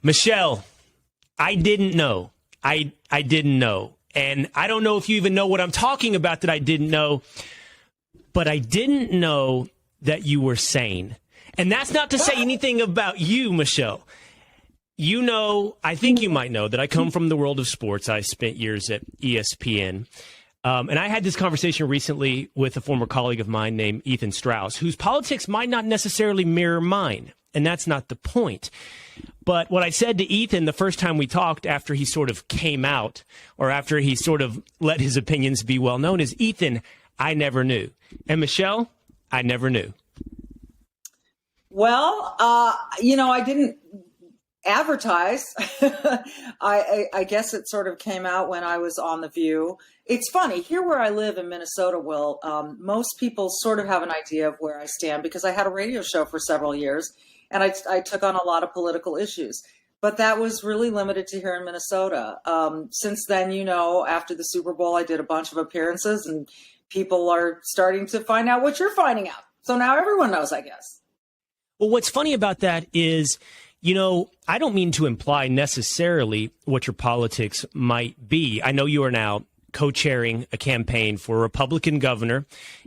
Michele, I didn't know. I didn't know. And I don't know if you even know what I'm talking about that I didn't know, but I didn't know that you were sane. And that's not to say anything about you, Michele. You know, I think you might know that I come from the world of sports. I spent years at ESPN. And I had this conversation recently with a former colleague of mine named Ethan Strauss, whose politics might not necessarily mirror mine. And that's not the point. But what I said to Ethan the first time we talked after he sort of came out, or after he sort of let his opinions be well known, is, Ethan, I never knew. And Michele, I never knew. Well, I didn't advertise. I guess it sort of came out when I was on The View. It's funny, here where I live in Minnesota, Will, most people sort of have an idea of where I stand because I had a radio show for several years. And I took on a lot of political issues, but that was really limited to here in Minnesota. Since then, after the Super Bowl, I did a bunch of appearances and people are starting to find out what you're finding out. So now everyone knows, I guess. Well, what's funny about that is, I don't mean to imply necessarily what your politics might be. I know you are now co-chairing a campaign for a Republican governor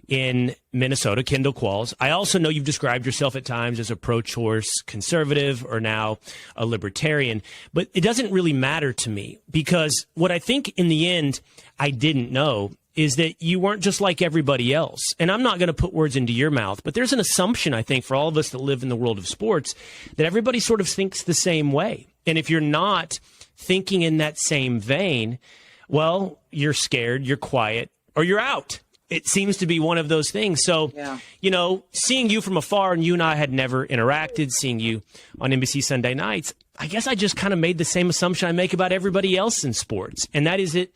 in Minnesota, Kendall Qualls. I also know you've described yourself at times as a pro-choice conservative or now a libertarian, but it doesn't really matter to me because what I think in the end I didn't know is that you weren't just like everybody else. And I'm not going to put words into your mouth, but there's an assumption, I think, for all of us that live in the world of sports that everybody sort of thinks the same way. And if you're not thinking in that same vein, well, you're scared, you're quiet, or you're out. It seems to be one of those things. So, seeing you from afar, and you and I had never interacted, seeing you on NBC Sunday nights, I guess I just kind of made the same assumption I make about everybody else in sports. And that is that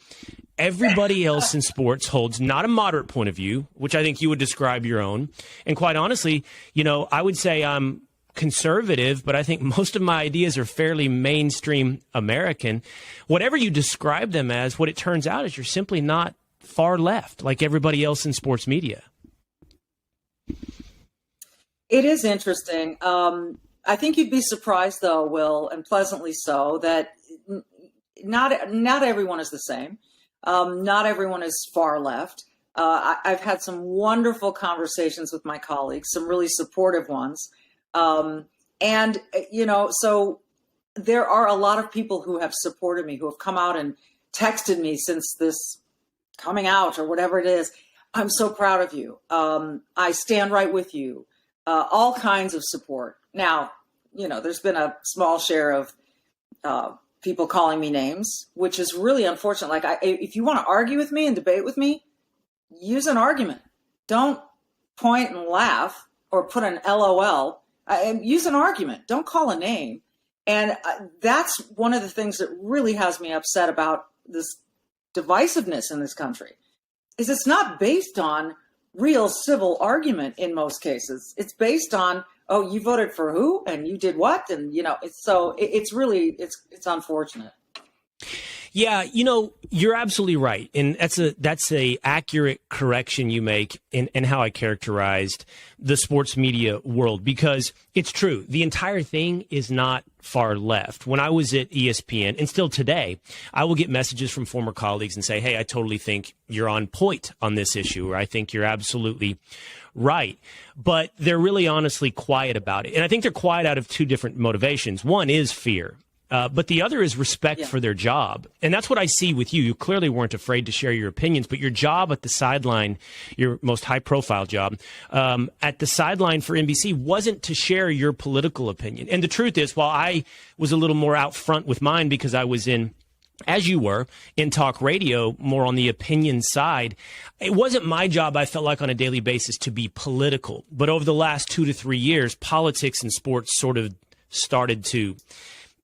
everybody else in sports holds not a moderate point of view, which I think you would describe your own. And quite honestly, I would say I'm conservative, but I think most of my ideas are fairly mainstream American. Whatever you describe them as, what it turns out is you're simply not far left like everybody else in sports media. It is interesting. I think you'd be surprised, though, Will, and pleasantly so, that not everyone is the same. Not everyone is far left. I've had some wonderful conversations with my colleagues, some really supportive ones. So there are a lot of people who have supported me, who have come out and texted me since this coming out or whatever it is. I'm so proud of you. I stand right with you. All kinds of support. Now, there's been a small share of people calling me names, which is really unfortunate. Like, if you want to argue with me and debate with me, use an argument. Don't point and laugh or put an LOL. Use an argument. Don't call a name. And that's one of the things that really has me upset about this divisiveness in this country, is it's not based on real civil argument in most cases. It's based on, oh, you voted for who and you did what? And, it's really unfortunate. Yeah, you're absolutely right. And that's a accurate correction you make in how I characterized the sports media world, because it's true. The entire thing is not far left. When I was at ESPN, and still today, I will get messages from former colleagues and say, hey, I totally think you're on point on this issue, or I think you're absolutely right. But they're really honestly quiet about it. And I think they're quiet out of two different motivations. One is fear. But the other is respect for their job. And that's what I see with you. You clearly weren't afraid to share your opinions, but your job at the sideline, your most high-profile job, at the sideline for NBC wasn't to share your political opinion. And the truth is, while I was a little more out front with mine because I was in, as you were, in talk radio, more on the opinion side, it wasn't my job, I felt like, on a daily basis to be political. But over the last 2 to 3 years, politics and sports sort of started to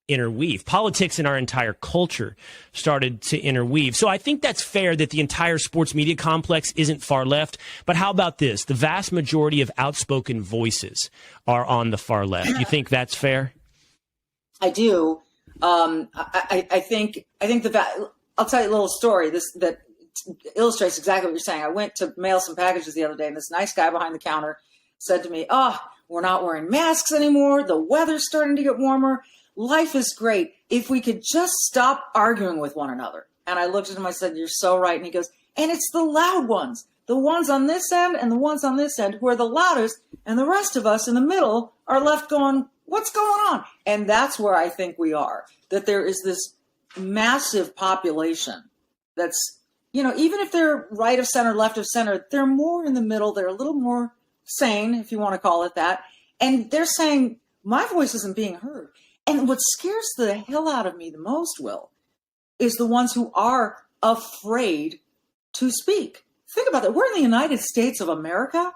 interweave. Politics and our entire culture started to interweave. So I think that's fair that the entire sports media complex isn't far left. But how about this? The vast majority of outspoken voices are on the far left. You think that's fair? I do. I think I'll tell you a little story that illustrates exactly what you're saying. I went to mail some packages the other day, and this nice guy behind the counter said to me, "Oh, we're not wearing masks anymore. The weather's starting to get warmer. life is great if we could just stop arguing with one another. And I looked at him, I said, you're so right. And he goes, and it's the loud ones, the ones on this end and the ones on this end who are the loudest, and the rest of us in the middle are left going, what's going on? And that's where I think we are, that there is this massive population that's, you know, even if they're right of center, left of center, they're more in the middle. They're a little more sane, if you want to call it that. And they're saying, my voice isn't being heard. And what scares the hell out of me the most, Will, is the ones who are afraid to speak. Think about that. We're in the United States of America,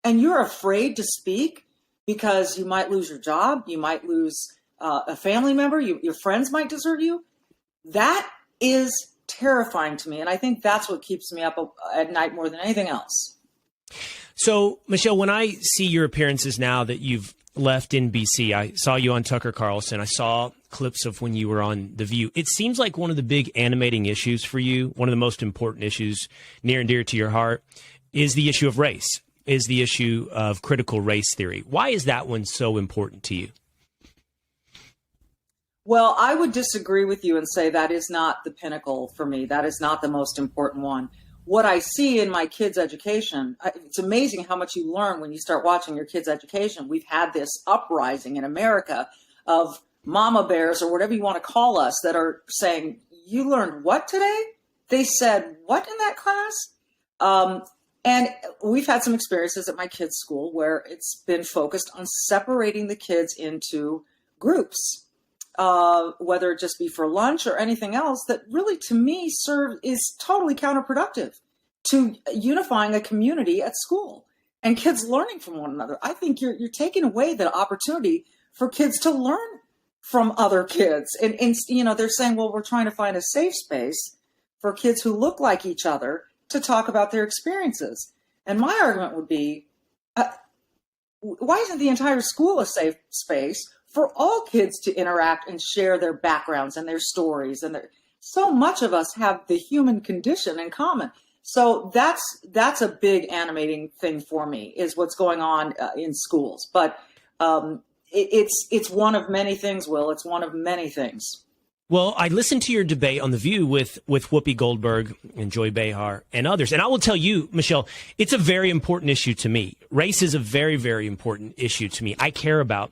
and you're afraid to speak because you might lose your job, you might lose a family member, your friends might desert you. That is terrifying to me, and I think that's what keeps me up at night more than anything else. So, Michele, when I see your appearances now that you've left NBC, I saw you on Tucker Carlson, I saw clips of when you were on The View. It seems like one of the big animating issues for you, one of the most important issues near and dear to your heart, is the issue of race, is the issue of critical race theory. Why is that one so important to you? Well, I would disagree with you and say that is not the pinnacle for me. That is not the most important one. What I see in my kids' education, it's amazing how much you learn when you start watching your kids' education. We've had this uprising in America of mama bears, or whatever you want to call us, that are saying, you learned what today? They said what in that class? And we've had some experiences at my kids' school where it's been focused on separating the kids into groups, whether it just be for lunch or anything else, that really, to me, is totally counterproductive to unifying a community at school and kids learning from one another. I think you're taking away the opportunity for kids to learn from other kids. And you know, they're saying, well, we're trying to find a safe space for kids who look like each other to talk about their experiences. And my argument would be, why isn't the entire school a safe space for all kids to interact and share their backgrounds and their stories? And so much of us have the human condition in common. So that's a big animating thing for me, is what's going on in schools. But it's one of many things, Will. It's one of many things. Well, I listened to your debate on The View with Whoopi Goldberg and Joy Behar and others. And I will tell you, Michele, it's a very important issue to me. Race is a very, very important issue to me. I care about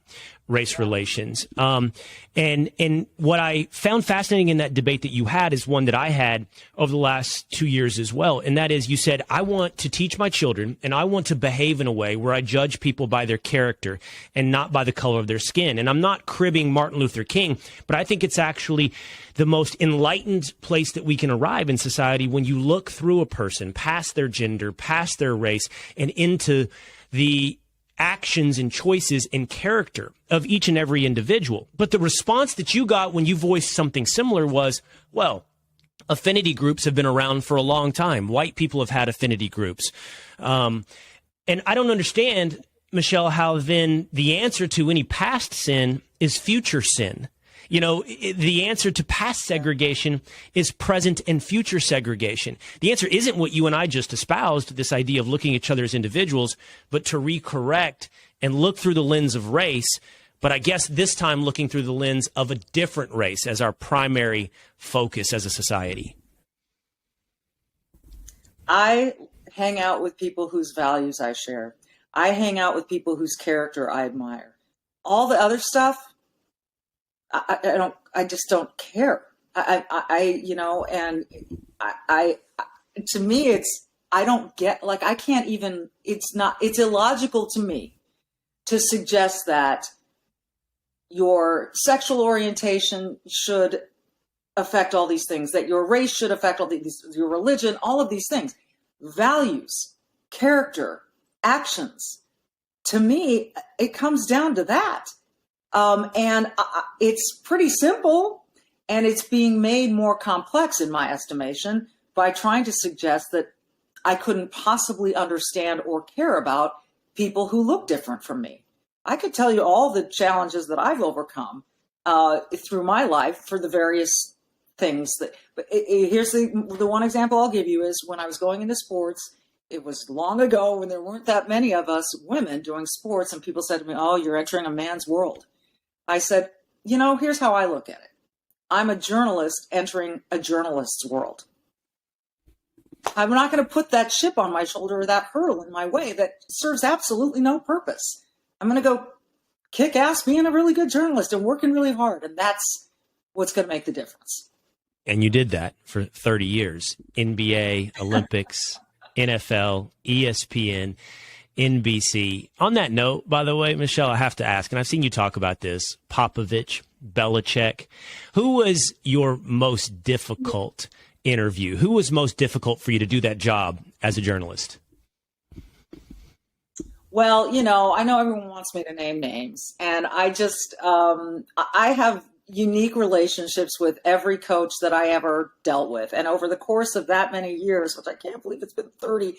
race relations. And what I found fascinating in that debate that you had is one that I had over the last 2 years as well. And that is, you said, I want to teach my children and I want to behave in a way where I judge people by their character and not by the color of their skin. And I'm not cribbing Martin Luther King, but I think it's actually the most enlightened place that we can arrive in society when you look through a person past their gender, past their race, and into the actions and choices and character of each and every individual. But the response that you got when you voiced something similar was, well, affinity groups have been around for a long time. White people have had affinity groups. And I don't understand, Michele, how then the answer to any past sin is future sin. You know, the answer to past segregation is present and future segregation. The answer isn't what you and I just espoused, this idea of looking at each other as individuals, but to recorrect and look through the lens of race. But I guess this time looking through the lens of a different race as our primary focus as a society. I hang out with people whose values I share. I hang out with people whose character I admire. All the other stuff, I just don't care. You know, and to me, I don't get, like, I can't even, it's illogical to me to suggest that your sexual orientation should affect all these things, that your race should affect all these, your religion, all of these things. Values, character, actions. To me, it comes down to that. And it's pretty simple, and it's being made more complex in my estimation by trying to suggest that I couldn't possibly understand or care about people who look different from me. I could tell you all the challenges that I've overcome through my life for the various things that, but here's the one example I'll give you is when I was going into sports. It was long ago when there weren't that many of us women doing sports, and people said to me, "Oh, you're entering a man's world." I said, here's how I look at it. I'm a journalist entering a journalist's world. I'm not going to put that chip on my shoulder or that hurdle in my way that serves absolutely no purpose. I'm going to go kick ass being a really good journalist and working really hard. And that's what's going to make the difference. And you did that for 30 years. NBA, Olympics, NFL, ESPN, NBC. On that note, by the way, Michele, I have to ask, and I've seen you talk about this, Popovich, Belichick. Who was your most difficult interview? Who was most difficult for you to do that job as a journalist? Well, I know everyone wants me to name names, and I just, I have unique relationships with every coach that I ever dealt with. And over the course of that many years, which I can't believe it's been 30,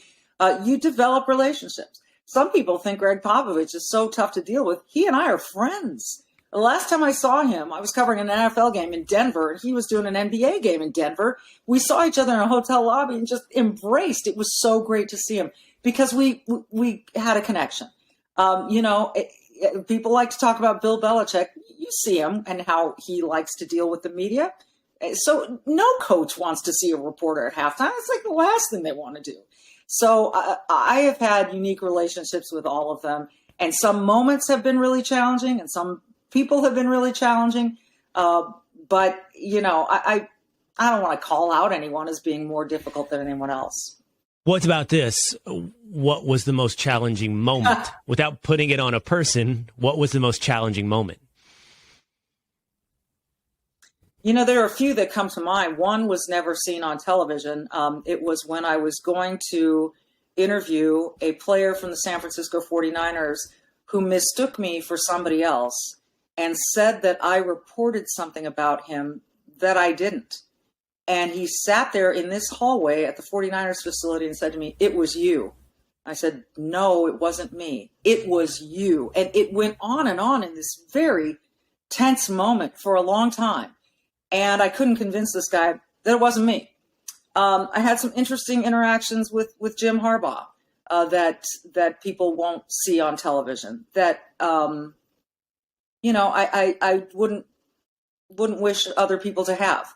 you develop relationships. Some people think Greg Popovich is so tough to deal with. He and I are friends. The last time I saw him, I was covering an NFL game in Denver, and he was doing an NBA game in Denver. We saw each other in a hotel lobby and just embraced. It was so great to see him because we had a connection. People like to talk about Bill Belichick. You see him and how he likes to deal with the media. So no coach wants to see a reporter at halftime. It's like the last thing they want to do. So I have had unique relationships with all of them. And some moments have been really challenging and some people have been really challenging. But, I don't want to call out anyone as being more difficult than anyone else. What about this? What was the most challenging moment? Without putting it on a person, what was the most challenging moment? There are a few that come to mind. One was never seen on television. It was when I was going to interview a player from the San Francisco 49ers who mistook me for somebody else and said that I reported something about him that I didn't. And he sat there in this hallway at the 49ers facility and said to me, "It was you." I said, "No, it wasn't me. It was you." And it went on in this very tense moment for a long time. And I couldn't convince this guy that it wasn't me. I had some interesting interactions with Jim Harbaugh that people won't see on television. That I wouldn't wish other people to have.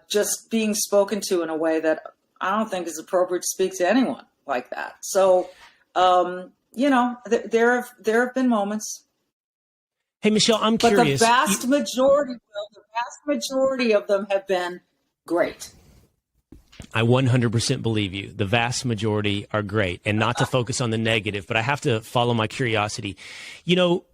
Just being spoken to in a way that I don't think is appropriate to speak to anyone like that. So there have been moments. Hey, Michele, I'm curious. But the vast majority of them have been great. I 100% believe you. The vast majority are great. And not to focus on the negative, but I have to follow my curiosity.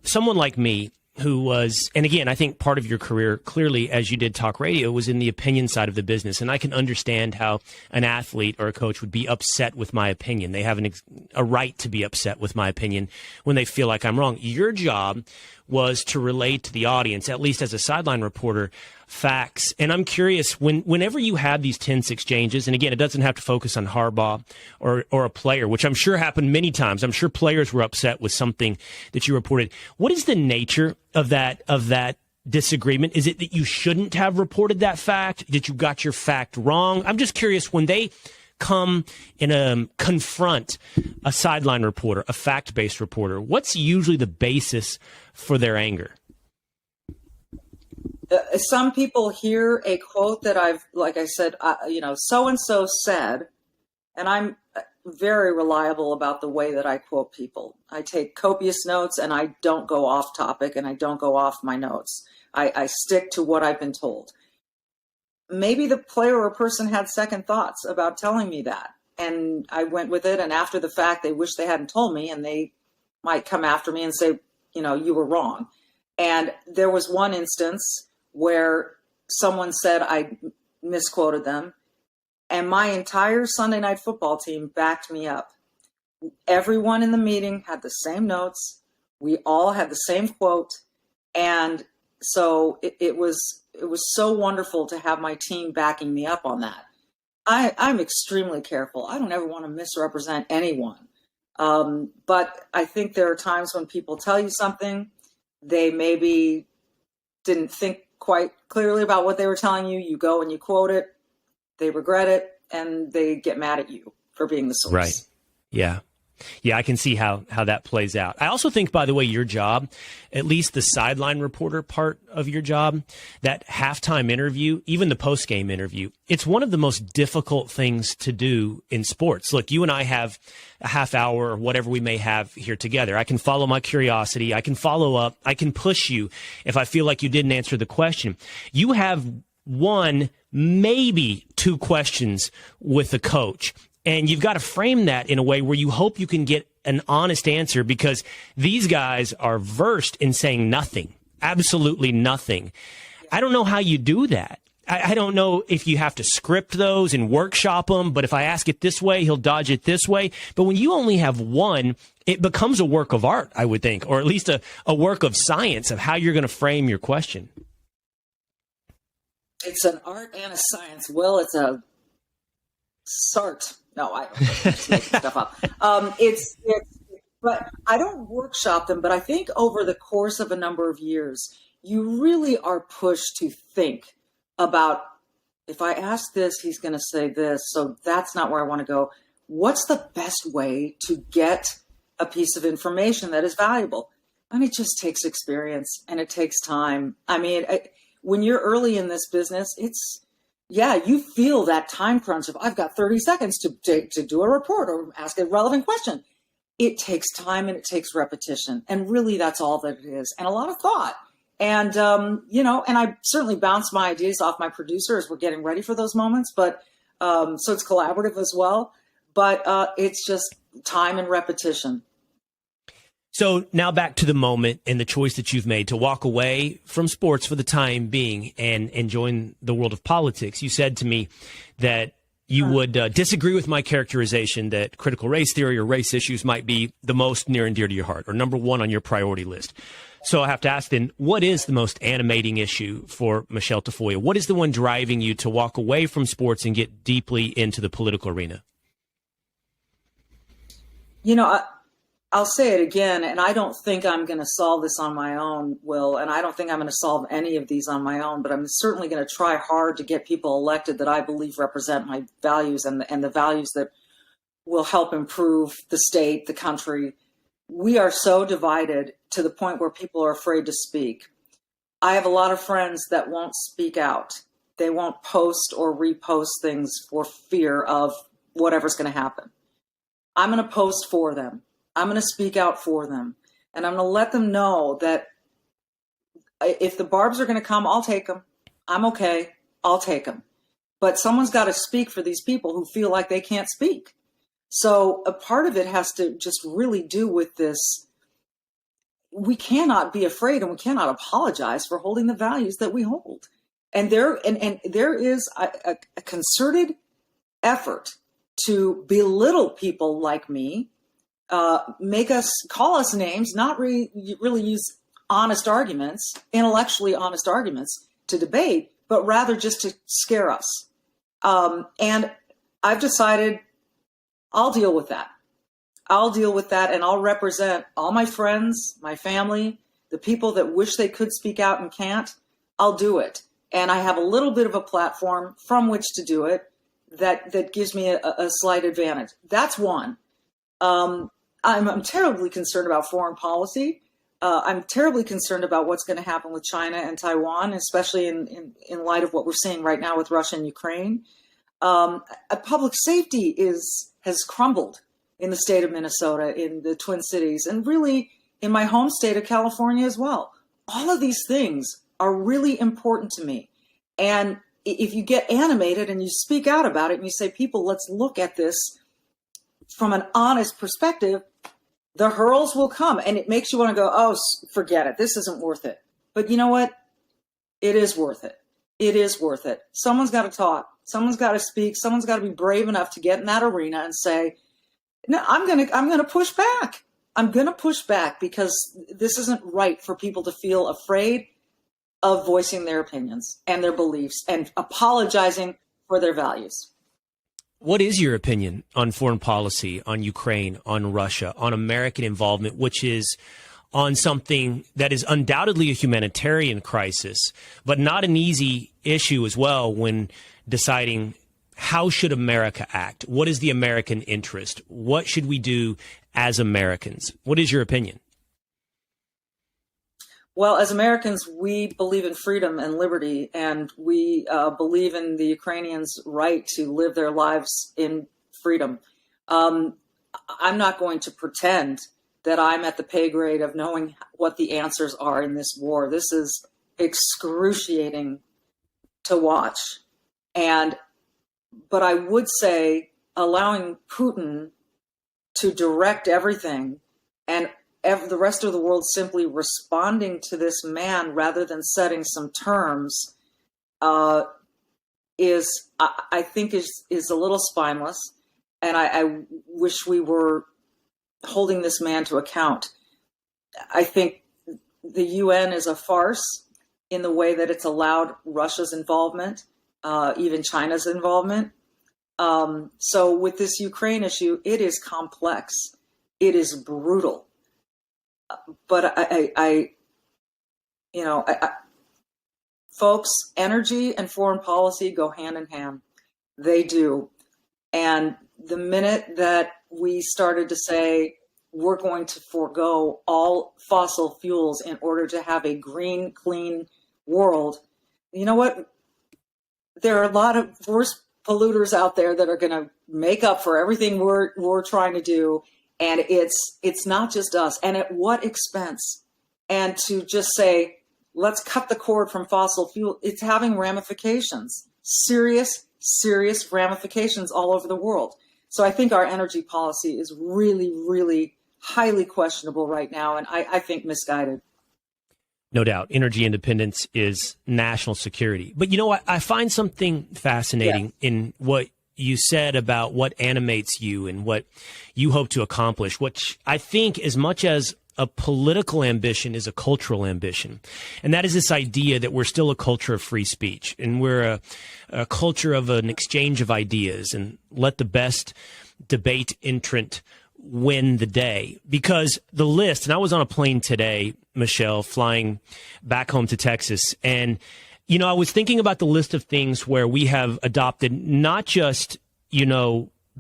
Someone like me who was, and again, I think part of your career, clearly, as you did talk radio, was in the opinion side of the business. And I can understand how an athlete or a coach would be upset with my opinion. They have a right to be upset with my opinion when they feel like I'm wrong. Your job was to relate to the audience, at least as a sideline reporter, facts. And I'm curious, whenever you had these tense exchanges, and again, it doesn't have to focus on Harbaugh or a player, which I'm sure happened many times. I'm sure players were upset with something that you reported. What is the nature of that disagreement? Is it that you shouldn't have reported that fact? That you got your fact wrong? I'm just curious, when they come and confront a sideline reporter, a fact-based reporter, what's usually the basis for their anger? Some people hear a quote that like I said, so-and-so said, and I'm very reliable about the way that I quote people. I take copious notes and I don't go off topic and I don't go off my notes. I stick to what I've been told. Maybe the player or person had second thoughts about telling me that, and I went with it. And after the fact, they wish they hadn't told me, and they might come after me and say, you were wrong. And there was one instance where someone said I misquoted them, and my entire Sunday Night Football team backed me up. Everyone in the meeting had the same notes. We all had the same quote. And so it was so wonderful to have my team backing me up on that. I'm extremely careful. I don't ever want to misrepresent anyone. But I think there are times when people tell you something, they maybe didn't think quite clearly about what they were telling you. You go and you quote it, they regret it, and they get mad at you for being the source. Right. Yeah. Yeah, I can see how that plays out. I also think, by the way, your job, at least the sideline reporter part of your job, that halftime interview, even the post-game interview, it's one of the most difficult things to do in sports. Look, you and I have a half hour or whatever we may have here together. I can follow my curiosity. I can follow up. I can push you if I feel like you didn't answer the question. You have one, maybe two questions with a coach. And you've got to frame that in a way where you hope you can get an honest answer, because these guys are versed in saying nothing, absolutely nothing. I don't know how you do that. I don't know if you have to script those and workshop them, but if I ask it this way, he'll dodge it this way. But when you only have one, it becomes a work of art, I would think, or at least a work of science of how you're going to frame your question. It's an art and a science. Well, it's a SART. No, I don't just making stuff up. But I don't workshop them. But I think over the course of a number of years, you really are pushed to think about, if I ask this, he's going to say this. So that's not where I want to go. What's the best way to get a piece of information that is valuable? And it just takes experience and it takes time. I mean, when you're early in this business, you feel that time crunch of, I've got 30 seconds to do a report or ask a relevant question. It takes time and it takes repetition. And really, that's all that it is. And a lot of thought. And, and I certainly bounce my ideas off my producer as we're getting ready for those moments. But so it's collaborative as well. But it's just time and repetition. So now back to the moment and the choice that you've made to walk away from sports for the time being and join the world of politics. You said to me that you would disagree with my characterization that critical race theory or race issues might be the most near and dear to your heart, or number one on your priority list. So I have to ask then, what is the most animating issue for Michele Tafoya? What is the one driving you to walk away from sports and get deeply into the political arena? I'll say it again, and I don't think I'm going to solve this on my own, Will, and I don't think I'm going to solve any of these on my own, but I'm certainly going to try hard to get people elected that I believe represent my values and the values that will help improve the state, the country. We are so divided to the point where people are afraid to speak. I have a lot of friends that won't speak out. They won't post or repost things for fear of whatever's going to happen. I'm going to post for them. I'm going to speak out for them. And I'm going to let them know that if the barbs are going to come, I'll take them. I'm okay. I'll take them. But someone's got to speak for these people who feel like they can't speak. So a part of it has to just really do with this. We cannot be afraid and we cannot apologize for holding the values that we hold. And there is a concerted effort to belittle people like me, call us names, not really use honest arguments, intellectually honest arguments to debate, but rather just to scare us. And I've decided I'll deal with that. And I'll represent all my friends, my family, the people that wish they could speak out and can't. I'll do it. And I have a little bit of a platform from which to do it that gives me a slight advantage. That's one. I'm terribly concerned about foreign policy. I'm terribly concerned about what's going to happen with China and Taiwan, especially in light of what we're seeing right now with Russia and Ukraine. Public safety has crumbled in the state of Minnesota, in the Twin Cities, and really in my home state of California as well. All of these things are really important to me. And if you get animated and you speak out about it and you say, people, let's look at this from an honest perspective, the hurls will come. And it makes you want to go, oh, forget it. This isn't worth it. But you know what? It is worth it. It is worth it. Someone's got to talk. Someone's got to speak. Someone's got to be brave enough to get in that arena and say, no, I'm going to push back. I'm going to push back because this isn't right for people to feel afraid of voicing their opinions and their beliefs and apologizing for their values. What is your opinion on foreign policy, on Ukraine, on Russia, on American involvement, which is on something that is undoubtedly a humanitarian crisis, but not an easy issue as well when deciding how should America act? What is the American interest? What should we do as Americans? What is your opinion? Well, as Americans, we believe in freedom and liberty, and we believe in the Ukrainians' right to live their lives in freedom. I'm not going to pretend that I'm at the pay grade of knowing what the answers are in this war. This is excruciating to watch. But I would say allowing Putin to direct everything and the rest of the world simply responding to this man rather than setting some terms I think is a little spineless. And I wish we were holding this man to account. I think the UN is a farce in the way that it's allowed Russia's involvement, even China's involvement. So with this Ukraine issue, it is complex. It is brutal. But folks, energy and foreign policy go hand in hand. They do. And the minute that we started to say we're going to forego all fossil fuels in order to have a green, clean world, you know what? There are a lot of worse polluters out there that are going to make up for everything we're trying to do. And it's not just us. And at what expense? And to just say, let's cut the cord from fossil fuel, it's having ramifications, serious ramifications all over the world. So I think our energy policy is really, really highly questionable right now, and I think misguided. No doubt. Energy independence is national security. But you know what? I find something fascinating in what you said about what animates you and what you hope to accomplish, which I think as much as a political ambition is a cultural ambition. And that is this idea that we're still a culture of free speech and we're a culture of an exchange of ideas and let the best debate entrant win the day. Because the list, and I was on a plane today, Michele, flying back home to Texas, and you know, I was thinking about the list of things where we have adopted not just,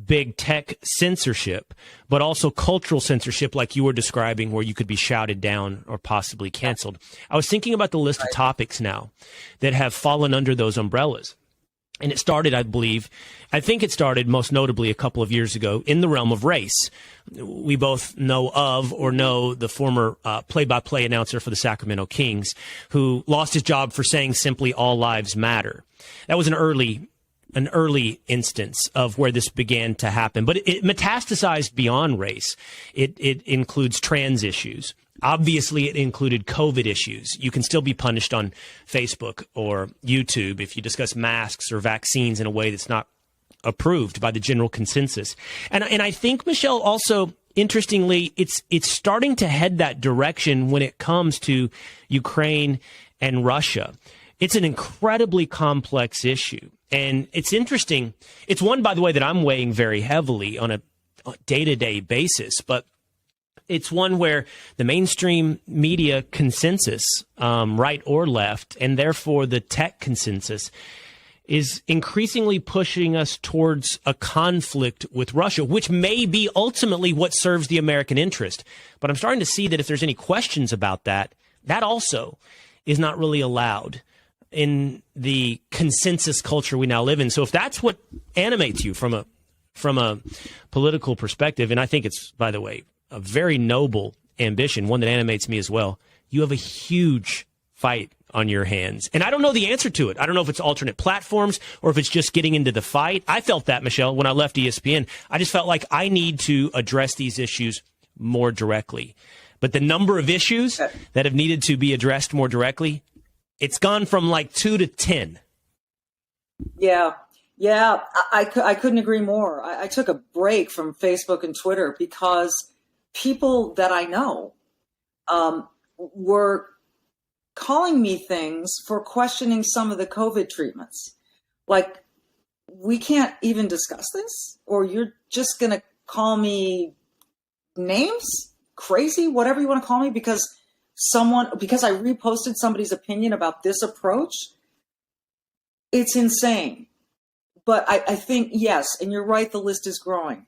big tech censorship, but also cultural censorship like you were describing, where you could be shouted down or possibly canceled. I was thinking about the list of topics now that have fallen under those umbrellas. And it started, I think it started most notably a couple of years ago in the realm of race. We both know of or know the former play-by-play announcer for the Sacramento Kings who lost his job for saying simply all lives matter. That was an early instance of where this began to happen. But it metastasized beyond race. It includes trans issues. Obviously, it included COVID issues. You can still be punished on Facebook or YouTube if you discuss masks or vaccines in a way that's not approved by the general consensus. And I think, Michele, also, interestingly, it's starting to head that direction when it comes to Ukraine and Russia. It's an incredibly complex issue. And it's interesting. It's one, by the way, that I'm weighing very heavily on a day-to-day basis. But it's one where the mainstream media consensus, right or left, and therefore the tech consensus, is increasingly pushing us towards a conflict with Russia, which may be ultimately what serves the American interest. But I'm starting to see that if there's any questions about that, that also is not really allowed in the consensus culture we now live in. So if that's what animates you from a political perspective, and I think it's, by the way, a very noble ambition, one that animates me as well, you have a huge fight on your hands. And I don't know the answer to it. I don't know if it's alternate platforms or if it's just getting into the fight. I felt that, Michele, when I left ESPN. I just felt like I need to address these issues more directly. But the number of issues that have needed to be addressed more directly, it's gone from like 2 to 10. Yeah. I couldn't agree more. I took a break from Facebook and Twitter because people that I know were calling me things for questioning some of the COVID treatments. Like, we can't even discuss this, or you're just going to call me names, crazy, whatever you want to call me, because I reposted somebody's opinion about this approach. It's insane. But I think, yes, and you're right, the list is growing.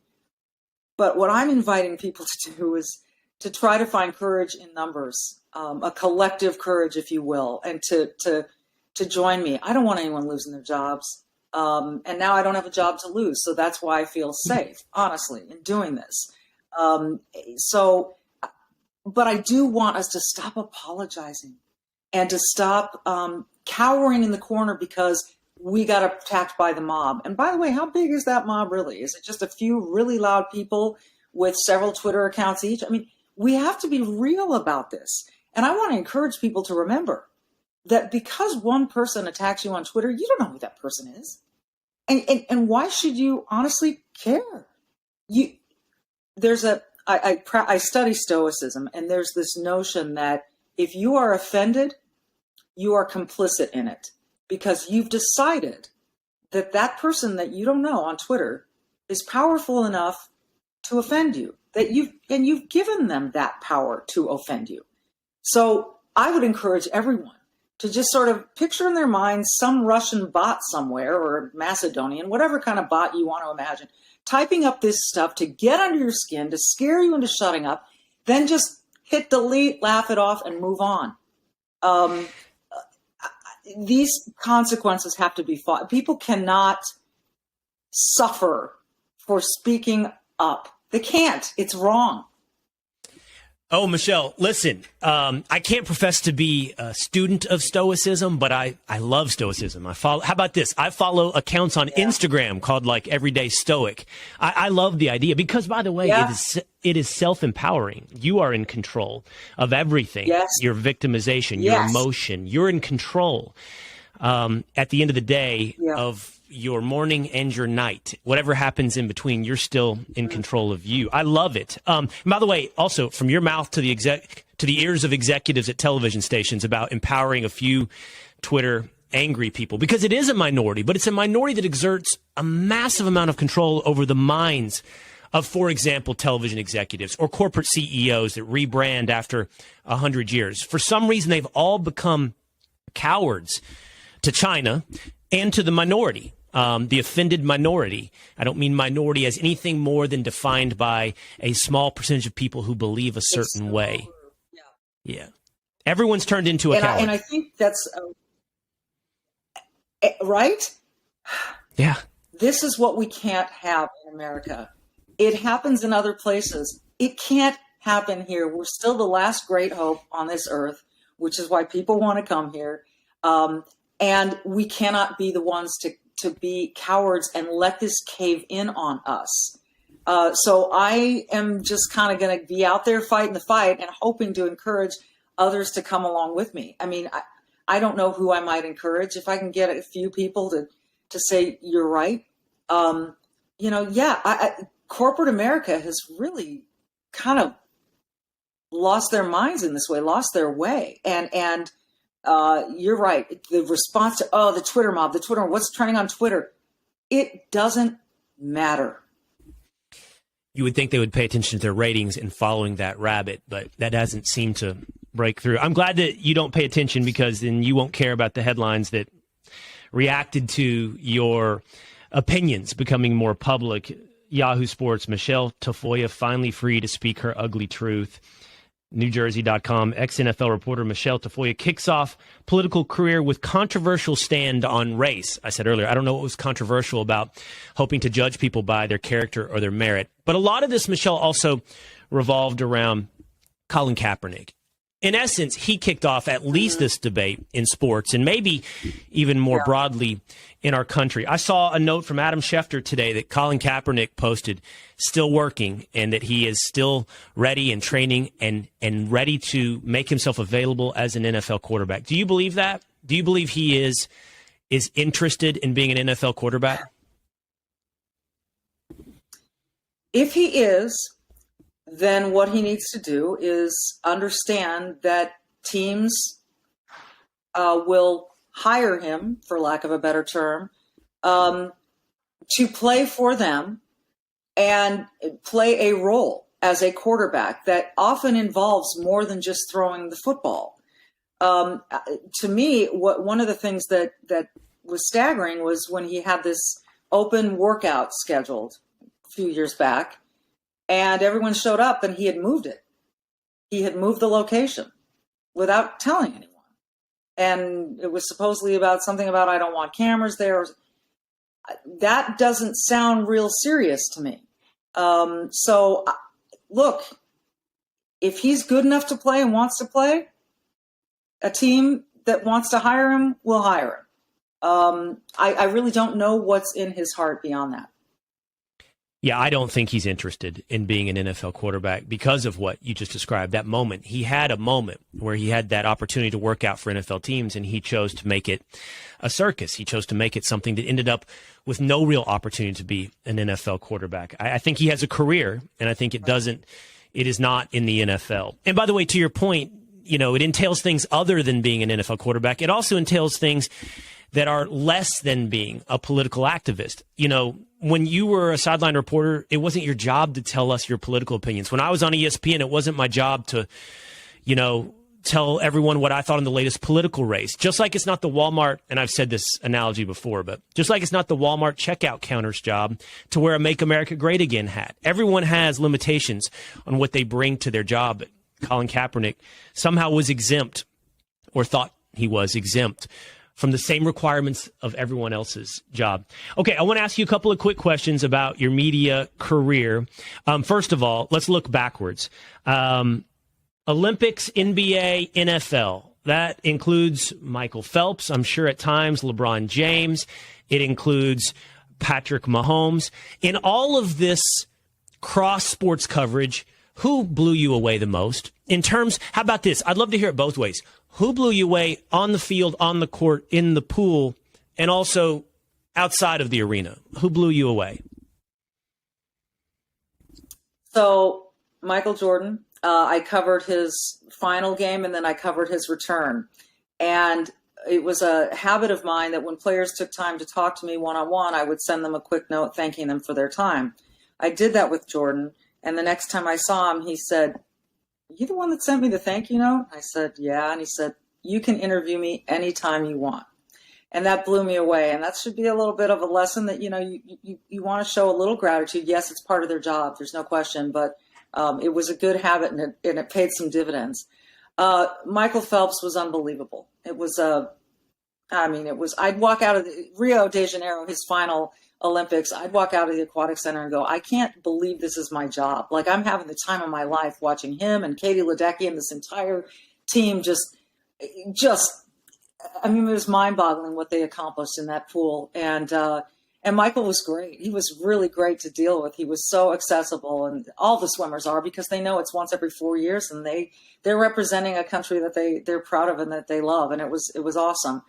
But what I'm inviting people to do is to try to find courage in numbers, a collective courage, if you will, and to join me. I don't want anyone losing their jobs. And now I don't have a job to lose. So that's why I feel safe, honestly, in doing this. But I do want us to stop apologizing and to stop cowering in the corner because we got attacked by the mob. And by the way, how big is that mob really? Is it just a few really loud people with several Twitter accounts each? I mean, we have to be real about this. And I want to encourage people to remember that because one person attacks you on Twitter, you don't know who that person is. And why should you honestly care? I study Stoicism, and there's this notion that if you are offended, you are complicit in it because you've decided that that person that you don't know on Twitter is powerful enough to offend you, that you've given them that power to offend you. So I would encourage everyone to just sort of picture in their minds some Russian bot somewhere, or Macedonian, whatever kind of bot you want to imagine, typing up this stuff to get under your skin, to scare you into shutting up, then just hit delete, laugh it off, and move on. These consequences have to be fought. People cannot suffer for speaking up. They can't. It's wrong. Oh, Michele, listen, I can't profess to be a student of Stoicism, but I love Stoicism. How about this? I follow accounts on Instagram called like Everyday Stoic. I love the idea because, by the way, it is self-empowering. You are in control of everything. Yes. Your victimization, your emotion, you're in control. At the end of the day of your morning and your night, whatever happens in between, you're still in control of you. I love it. By the way, also from your mouth to the ears of executives at television stations about empowering a few Twitter angry people, because it is a minority, but it's a minority that exerts a massive amount of control over the minds of, for example, television executives or corporate CEOs that rebrand after 100 years. For some reason, they've all become cowards to China and to the minority. The offended minority. I don't mean minority as anything more than defined by a small percentage of people who believe a certain way. Yeah. Everyone's turned into a coward. And I think that's right. Yeah. This is what we can't have in America. It happens in other places. It can't happen here. We're still the last great hope on this earth, which is why people want to come here. And we cannot be the ones to be cowards and let this cave in on us. So I am just kind of going to be out there fighting the fight and hoping to encourage others to come along with me. I mean, I don't know who I might encourage. If I can get a few people to say, you're right. Corporate America has really kind of lost their minds in this way, lost their way. And you're right. The response to, the Twitter mob, what's trending on Twitter? It doesn't matter. You would think they would pay attention to their ratings and following that rabbit, but that hasn't seemed to break through. I'm glad that you don't pay attention because then you won't care about the headlines that reacted to your opinions becoming more public. Yahoo Sports, Michele Tafoya finally free to speak her ugly truth. NewJersey.com, ex-NFL reporter Michele Tafoya kicks off political career with controversial stand on race. I said earlier, I don't know what was controversial about hoping to judge people by their character or their merit. But a lot of this, Michele, also revolved around Colin Kaepernick. In essence, he kicked off at least this debate in sports and maybe even more broadly in our country. I saw a note from Adam Schefter today that Colin Kaepernick posted, still working, and that he is still ready and training and ready to make himself available as an NFL quarterback. Do you believe that? Do you believe he is interested in being an NFL quarterback? If he is, then what he needs to do is understand that teams will hire him, for lack of a better term, to play for them and play a role as a quarterback that often involves more than just throwing the football. To me, one of the things that was staggering was when he had this open workout scheduled a few years back. And everyone showed up, and he had moved it. He had moved the location without telling anyone. And it was supposedly about something about, I don't want cameras there. That doesn't sound real serious to me. So look, if he's good enough to play and wants to play, a team that wants to hire him will hire him. I really don't know what's in his heart beyond that. Yeah, I don't think he's interested in being an NFL quarterback because of what you just described, that moment. He had a moment where he had that opportunity to work out for NFL teams, and he chose to make it a circus. He chose to make it something that ended up with no real opportunity to be an NFL quarterback. I think he has a career, and I think it is not in the NFL. And by the way, to your point, it entails things other than being an NFL quarterback. It also entails things that are less than being a political activist. When you were a sideline reporter, it wasn't your job to tell us your political opinions. When I was on ESPN, it wasn't my job to, tell everyone what I thought in the latest political race. Just like it's not the Walmart, and I've said this analogy before, but just like it's not the Walmart checkout counter's job to wear a Make America Great Again hat. Everyone has limitations on what they bring to their job. Colin Kaepernick somehow was exempt, or thought he was exempt, from the same requirements of everyone else's job. Okay, I want to ask you a couple of quick questions about your media career. First of all, let's look backwards. Olympics, NBA, NFL. That includes Michael Phelps, I'm sure at times, LeBron James. It includes Patrick Mahomes. In all of this cross-sports coverage, who blew you away the most? How about this? I'd love to hear it both ways. Who blew you away on the field, on the court, in the pool, and also outside of the arena? Who blew you away? So, Michael Jordan, I covered his final game, and then I covered his return. And it was a habit of mine that when players took time to talk to me one-on-one, I would send them a quick note thanking them for their time. I did that with Jordan, and the next time I saw him, he said, "You the one that sent me the thank you note?" I said, "Yeah." And he said, "You can interview me anytime you want." And that blew me away. And that should be a little bit of a lesson that, you want to show a little gratitude. Yes, it's part of their job. There's no question. But it was a good habit, and it paid some dividends. Michael Phelps was unbelievable. It was, I'd walk out of Rio de Janeiro, his final Olympics, I'd walk out of the aquatic center and go, I can't believe this is my job. Like, I'm having the time of my life watching him and Katie Ledecky and this entire team it was mind-boggling what they accomplished in that pool. And Michael was great. He was really great to deal with. He was so accessible, and all the swimmers are, because they know it's once every 4 years, and they're representing a country that they're proud of and that they love. And it was awesome.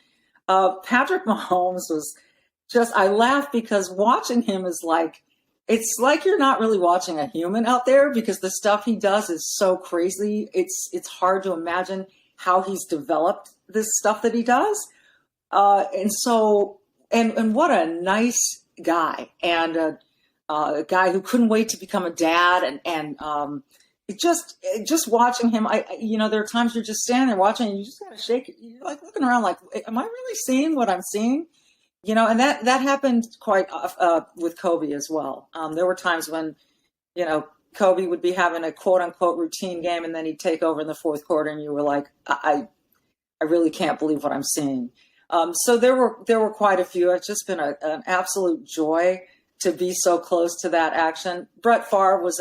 Patrick Mahomes was I laugh because watching him is it's like you're not really watching a human out there, because the stuff he does is so crazy. It's hard to imagine how he's developed this stuff that he does. And what a nice guy, and a guy who couldn't wait to become a dad. And just watching him, there are times you're just standing there watching and you just gotta shake it. You're like looking around like, am I really seeing what I'm seeing? And that happened quite with Kobe as well. There were times when, Kobe would be having a quote unquote routine game, and then he'd take over in the fourth quarter, and you were like, I really can't believe what I'm seeing. So there were quite a few. It's just been an absolute joy to be so close to that action. Brett Favre was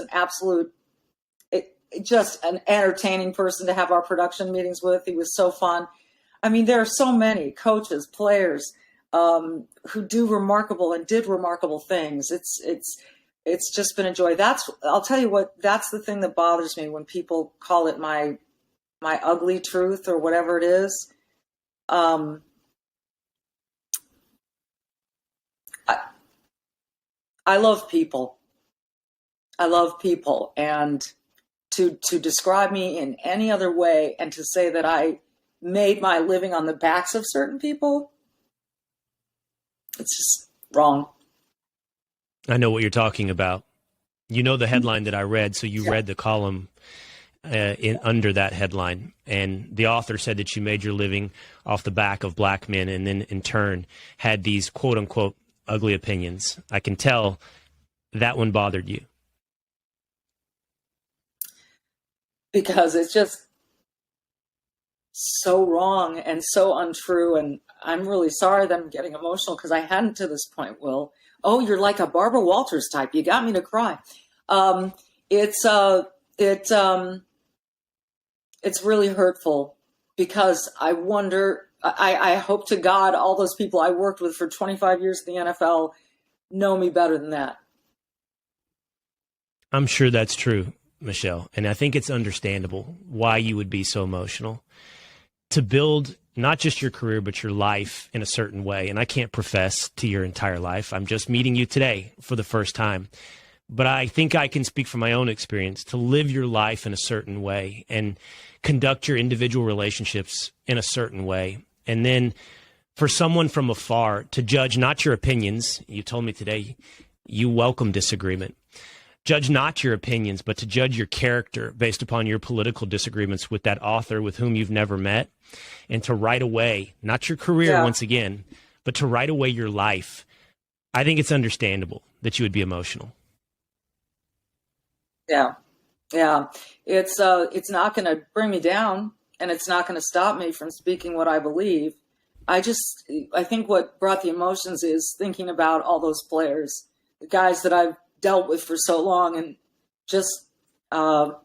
just an entertaining person to have our production meetings with. He was so fun. I mean, there are so many coaches, players, who did remarkable things. It's just been a joy. I'll tell you what, that's the thing that bothers me when people call it my ugly truth or whatever it is. I love people. And to describe me in any other way, and to say that I made my living on the backs of certain people, it's just wrong. I know what you're talking about. You know the headline that I read, so you read the column under that headline. And the author said that you made your living off the back of black men, and then in turn had these quote-unquote ugly opinions. I can tell that one bothered you. because it's just so wrong and so untrue. And I'm really sorry that I'm getting emotional because I hadn't to this point, Will. Oh, you're like a Barbara Walters type. You got me to cry. It's really hurtful because I wonder, I hope to God all those people I worked with for 25 years in the NFL know me better than that. I'm sure that's true, Michele. And I think it's understandable why you would be so emotional. To build not just your career, but your life in a certain way. And I can't profess to your entire life. I'm just meeting you today for the first time. But I think I can speak from my own experience to live your life in a certain way and conduct your individual relationships in a certain way. And then for someone from afar to judge not your opinions, you told me today you welcome disagreement. Judge not your opinions, but to judge your character based upon your political disagreements with that author with whom you've never met, and to write away, not your career once again, but to write away your life. I think it's understandable that you would be emotional. Yeah. It's not going to bring me down, and it's not going to stop me from speaking what I believe. I think what brought the emotions is thinking about all those players, the guys that I've dealt with for so long, and just to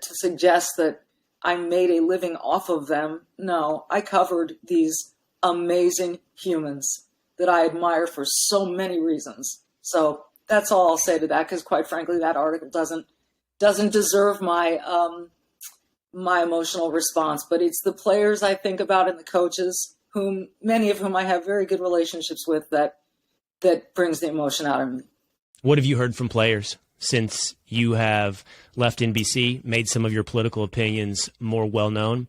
suggest that I made a living off of them. No, I covered these amazing humans that I admire for so many reasons. So that's all I'll say to that, because quite frankly, that article doesn't deserve my my emotional response. But it's the players I think about and the coaches, many of whom I have very good relationships with, that brings the emotion out of me. What have you heard from players since you have left NBC, made some of your political opinions more well-known?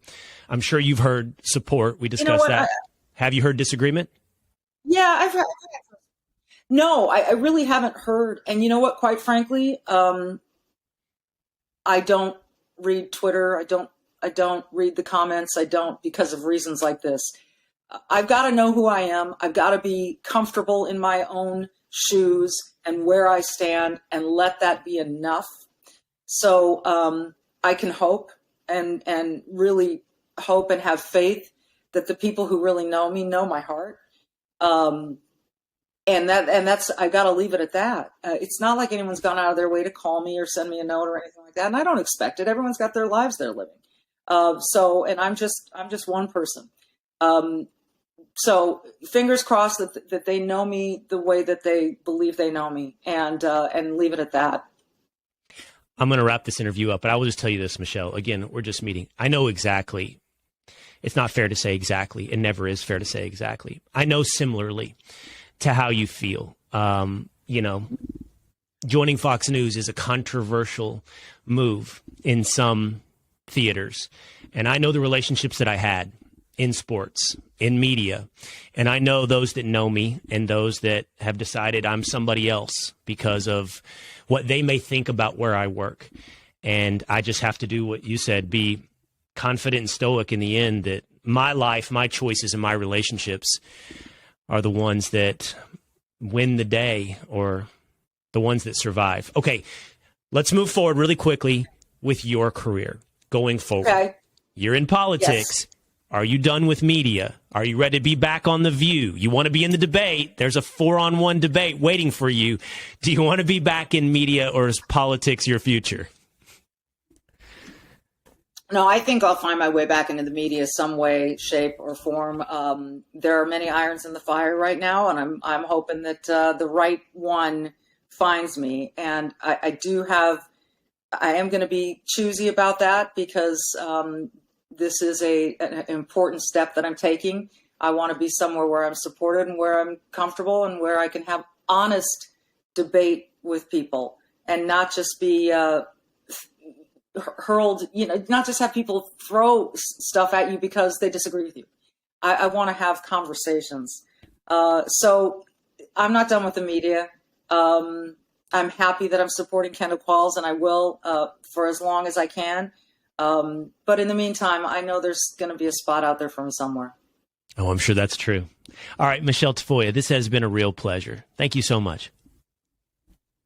I'm sure you've heard support. We discussed that. Have you heard disagreement? Yeah, I've heard. No, I really haven't heard. And you know what, quite frankly, I don't read Twitter. I don't read the comments. I don't, because of reasons like this. I've got to know who I am. I've got to be comfortable in my own shoes and where I stand, and let that be enough. So I can hope and really hope and have faith that the people who really know me know my heart. And that's, I got to leave it at that. It's not like anyone's gone out of their way to call me or send me a note or anything like that. And I don't expect it. Everyone's got their lives they're living. And I'm just one person. So fingers crossed that they know me the way that they believe they know me, and leave it at that. I'm going to wrap this interview up, but I will just tell you this, Michele. Again, we're just meeting. I know exactly. It's not fair to say exactly. It never is fair to say exactly. I know similarly to how you feel. Joining Fox News is a controversial move in some theaters. And I know the relationships that I had in sports, in media, and I know those that know me and those that have decided I'm somebody else because of what they may think about where I work. And I just have to do what you said, be confident and stoic in the end that my life, my choices, and my relationships are the ones that win the day, or the ones that survive. Okay, let's move forward really quickly with your career going forward. Okay. You're in politics. Yes. Are you done with media? Are you ready to be back on The View? You want to be in the debate? There's a 4-on-1 debate waiting for you. Do you want to be back in media, or is politics your future? No, I think I'll find my way back into the media some way, shape, or form. There are many irons in the fire right now, and I'm hoping that the right one finds me. And I am going to be choosy about that, because this is an important step that I'm taking. I want to be somewhere where I'm supported and where I'm comfortable and where I can have honest debate with people, and not just be hurled, not just have people throw stuff at you because they disagree with you. I want to have conversations. So I'm not done with the media. I'm happy that I'm supporting Kendall Qualls, and I will for as long as I can. But in the meantime, I know there's going to be a spot out there for me somewhere. Oh, I'm sure that's true. All right, Michele Tafoya, this has been a real pleasure. Thank you so much.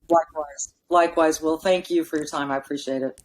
Likewise. Likewise, Will. Thank you for your time. I appreciate it.